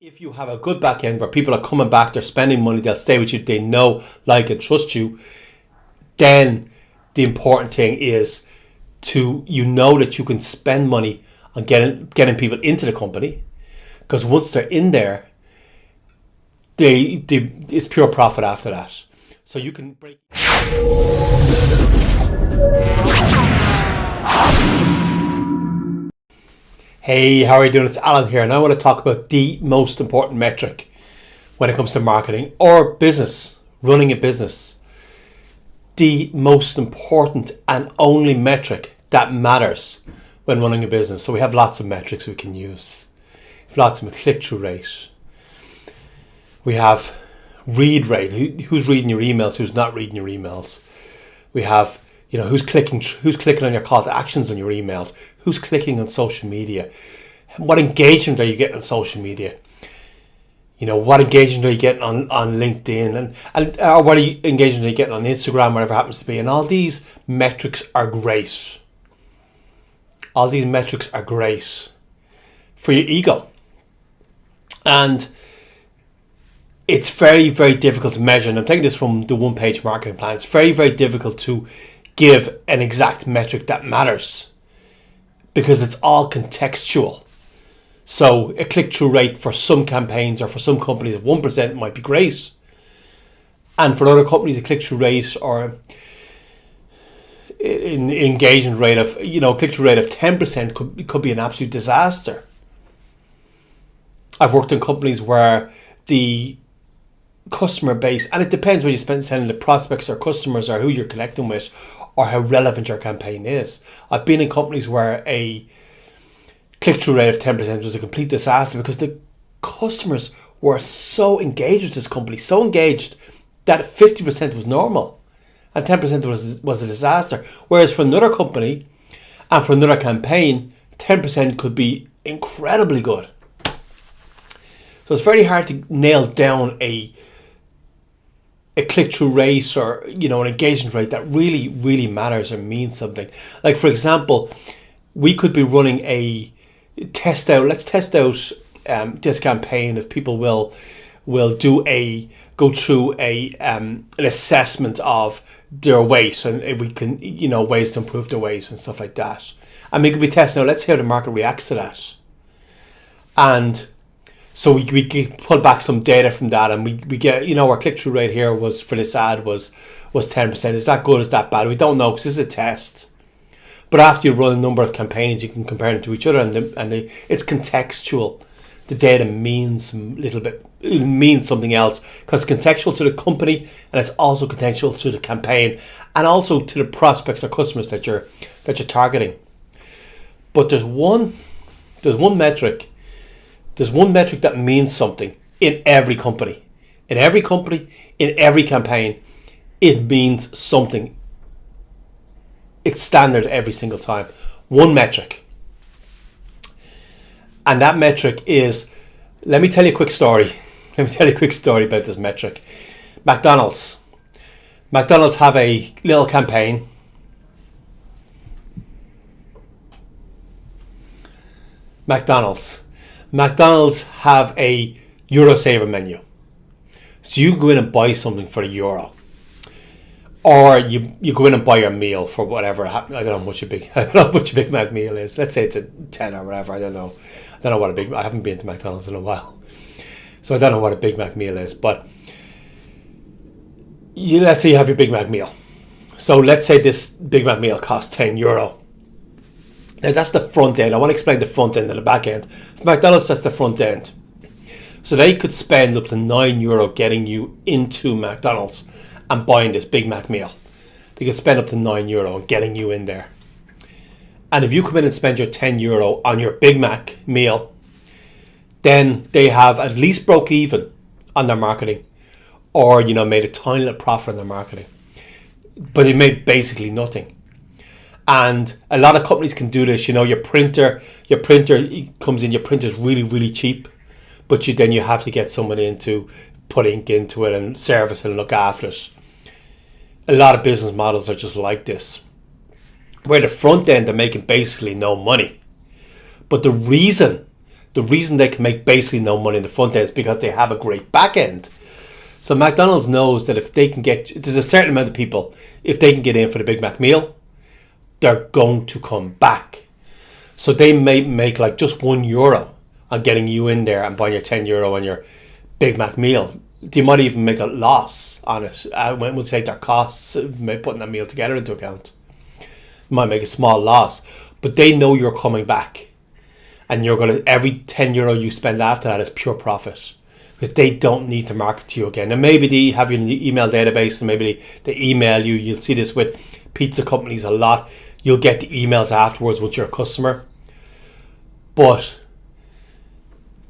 If you have a good back end where people are coming back, they're spending money, they'll stay with you, they know, like, and trust you, then the important thing is that you can spend money on getting people into the company, because once they're in there, it's pure profit after that. So you can break. Hey, how are you doing? It's Alan here, and I want to talk about the most important metric when it comes to marketing or business, running a business. The most important and only metric that matters when running a business. So we have lots of metrics we can use. We have lots of click-through rate. We have read rate. Who's reading your emails? Who's not reading your emails? We have, who's clicking on your call to actions on your emails? Who's clicking on social media? What engagement are you getting on social media? What engagement are you getting on LinkedIn and or what engagement are you getting on Instagram, whatever it happens to be? And all these metrics are great. All these metrics are great for your ego. And it's very, very difficult to measure. And I'm taking this from the one-page marketing plan. It's very, very difficult to give an exact metric that matters because it's all contextual. So a click-through rate for some campaigns or for some companies of 1% might be great. And for other companies, a click-through rate or an engagement rate of, click-through rate of 10% could be an absolute disaster. I've worked in companies where the customer base, and it depends whether you sending the prospects or customers or who you're connecting with or how relevant your campaign is. I've been in companies where a click-through rate of 10% was a complete disaster because the customers were so engaged with this company, so engaged that 50% was normal and 10% was a disaster. Whereas for another company and for another campaign, 10% could be incredibly good. So it's very hard to nail down a click-through rate or, an engagement rate that really, really matters or means something. Like, for example, we could be running let's test out this campaign if people will go through an assessment of their weight and if we can, ways to improve their weight and stuff like that. And we could be testing out, let's see how the market reacts to that. And so we pull back some data from that, and we get, our click-through rate here was for this ad was 10%. Is that good? Is that bad? We don't know because this is a test. But after you run a number of campaigns, you can compare them to each other, and it's contextual. The data means something else because it's contextual to the company, and it's also contextual to the campaign, and also to the prospects or customers that you're targeting. But there's one metric. There's one metric that means something in every company. In every company, in every campaign, it means something. It's standard every single time. One metric. And that metric is, let me tell you a quick story. Let me tell you a quick story about this metric. McDonald's. McDonald's have a little campaign. McDonald's have a Eurosaver menu. So you can go in and buy something for €1. Or you go in and buy your meal for whatever. I don't know how much a Big Mac meal is. Let's say it's a 10 or whatever. I don't know what I haven't been to McDonald's in a while. So I don't know what a Big Mac meal is. But let's say you have your Big Mac meal. So let's say this Big Mac meal costs €10. Now that's the front end. I want to explain the front end and the back end. For McDonald's, that's the front end. So they could spend up to €9 getting you into McDonald's and buying this Big Mac meal. They could spend up to €9 on getting you in there. And if you come in and spend your €10 on your Big Mac meal, then they have at least broke even on their marketing, or made a tiny little profit on their marketing. But they made basically nothing. And a lot of companies can do this. Your printer comes in. Your printer is really, really cheap, but then you have to get someone in to put ink into it and service and look after it. A lot of business models are just like this, where the front end are making basically no money. But the reason The reason they can make basically no money in the front end is because they have a great back end. So McDonald's knows that if they can get, there's a certain amount of people, if they can get in for the Big Mac meal, they're going to come back. So they may make like just €1 on getting you in there and buying your €10 on your Big Mac meal. They might even make a loss on it. When we take their costs, putting that meal together into account, you might make a small loss. But they know you're coming back. And you're going to, every €10 you spend after that is pure profit. Because they don't need to market to you again. And maybe they have your email database and maybe they email you. You'll see this with pizza companies a lot. You'll get the emails afterwards with your customer. But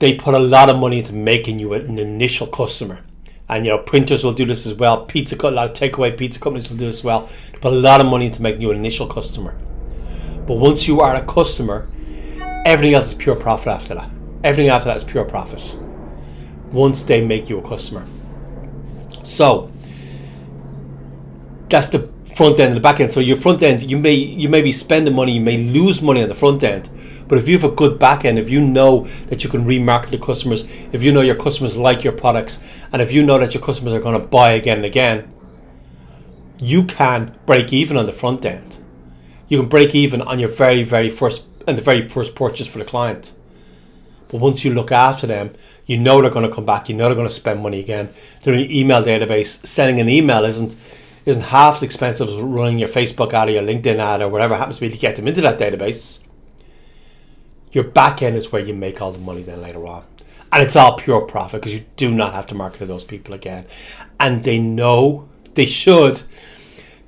they put a lot of money into making you an initial customer. And printers will do this as well. A lot of takeaway pizza companies will do this as well. They put a lot of money into making you an initial customer. But once you are a customer, everything else is pure profit after that. Everything after that is pure profit. Once they make you a customer. So that's the front end and the back end. So your front end, you may be spending money, you may lose money on the front end. But if you have a good back end, if you know that you can remarket to customers, if you know your customers like your products, and if you know that your customers are going to buy again and again, you can break even on the front end. You can break even on your very first purchase for the client. But once you look after them, you know they're going to come back. You know they're going to spend money again. They're in your email database. Sending an email isn't half as expensive as running your Facebook ad or your LinkedIn ad or whatever happens to be to get them into that database. Your back end is where you make all the money then later on. And it's all pure profit because you do not have to market to those people again. And they know, they should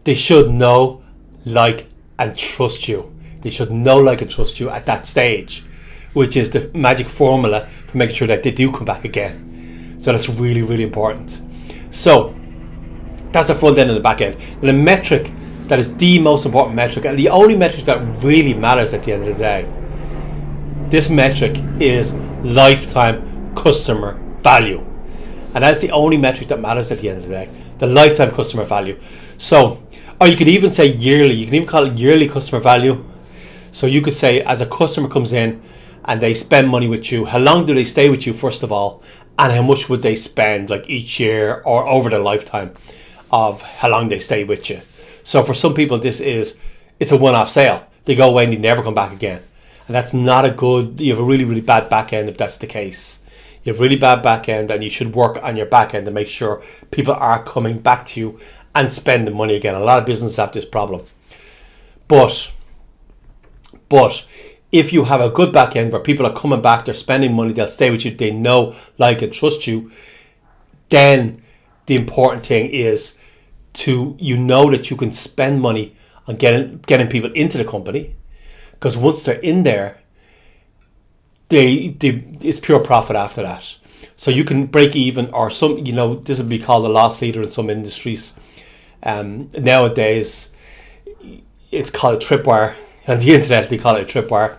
know, like, and trust you. They should know, like, and trust you at that stage, which is the magic formula for making sure that they do come back again. So that's really, really important. So that's the front end and the back end. And the metric that is the most important metric, and the only metric that really matters at the end of the day, this metric is lifetime customer value. And that's the only metric that matters at the end of the day, the lifetime customer value. So, or you could even say yearly, you can even call it yearly customer value. So you could say, as a customer comes in and they spend money with you, how long do they stay with you first of all, and how much would they spend like each year or over the lifetime of how long they stay with you. So for some people it's a one-off sale. They go away and they never come back again. And that's not a good, you have a really, really bad back end if that's the case. You have really bad back end, and you should work on your back end to make sure people are coming back to you and spending money again. A lot of businesses have this problem. But if you have a good back end where people are coming back, they're spending money, they'll stay with you, they know, like, and trust you, then the important thing is that you can spend money on getting people into the company. Because once they're in there, it's pure profit after that. So you can break even, or this would be called a loss leader in some industries. Nowadays, it's called a tripwire. On the internet, they call it a tripwire.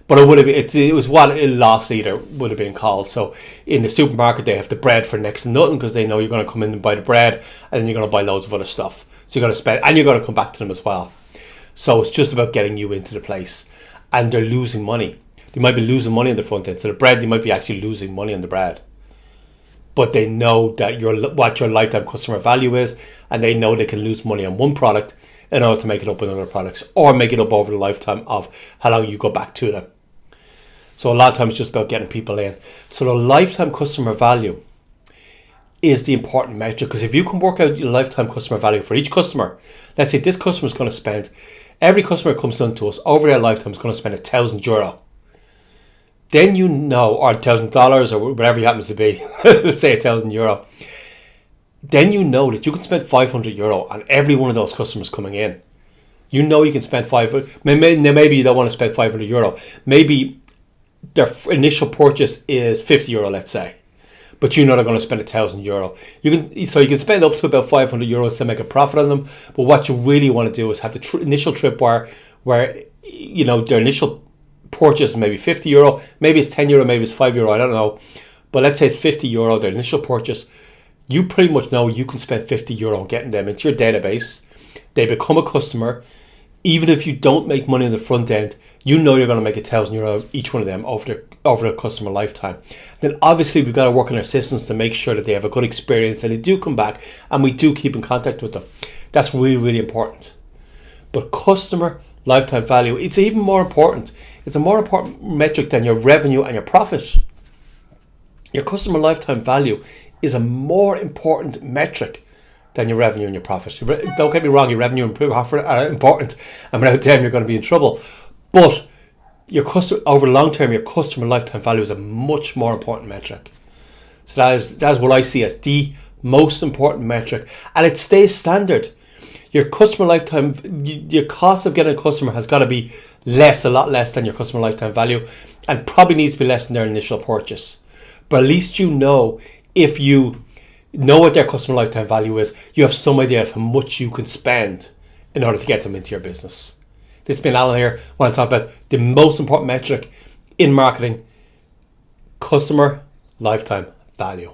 But it was what a loss leader would have been called. So in the supermarket, they have the bread for next to nothing because they know you're going to come in and buy the bread, and then you're going to buy loads of other stuff. So you're going to spend, and you're going to come back to them as well. So it's just about getting you into the place, and they're losing money. They might be losing money on the front end. So the bread, they might be actually losing money on the bread. But they know that what your lifetime customer value is, and they know they can lose money on one product in order to make it up with other products, or make it up over the lifetime of how long you go back to them. So a lot of times it's just about getting people in. So the lifetime customer value is the important metric, because if you can work out your lifetime customer value for each customer, let's say this customer is going to spend, every customer that comes to us over their lifetime is going to spend €1,000. Then you know, or $1,000 or whatever it happens to be, let's say €1,000. Then you know that you can spend €500 on every one of those customers coming in. You know you can spend maybe you don't want to spend €500. Maybe their initial purchase is €50, let's say. But you know they're going to spend €1,000. You can spend up to about €500 to make a profit on them. But what you really want to do is have the initial tripwire where their initial purchase maybe €50, maybe it's €10, maybe it's €5, I don't know. But let's say it's €50, their initial purchase. You pretty much know you can spend €50 on getting them into your database. They become a customer. Even if you don't make money on the front end, you know you're going to make €1,000 each one of them over the customer lifetime. Then obviously we've got to work on our systems to make sure that they have a good experience and they do come back and we do keep in contact with them. That's really, really important. But customer lifetime value, it's even more important. It's a more important metric than your revenue and your profit. Your customer lifetime value is a more important metric than your revenue and your profit. Don't get me wrong, your revenue and profit are important, and without them you're going to be in trouble. But your customer, over the long term, your customer lifetime value is a much more important metric. So that is what I see as the most important metric, and it stays standard. Your customer lifetime, your cost of getting a customer has got to be a lot less than your customer lifetime value, and probably needs to be less than their initial purchase. But at least you know, if you know what their customer lifetime value is, you have some idea of how much you can spend in order to get them into your business. This has been Alan here. I want to talk about the most important metric in marketing: customer lifetime value.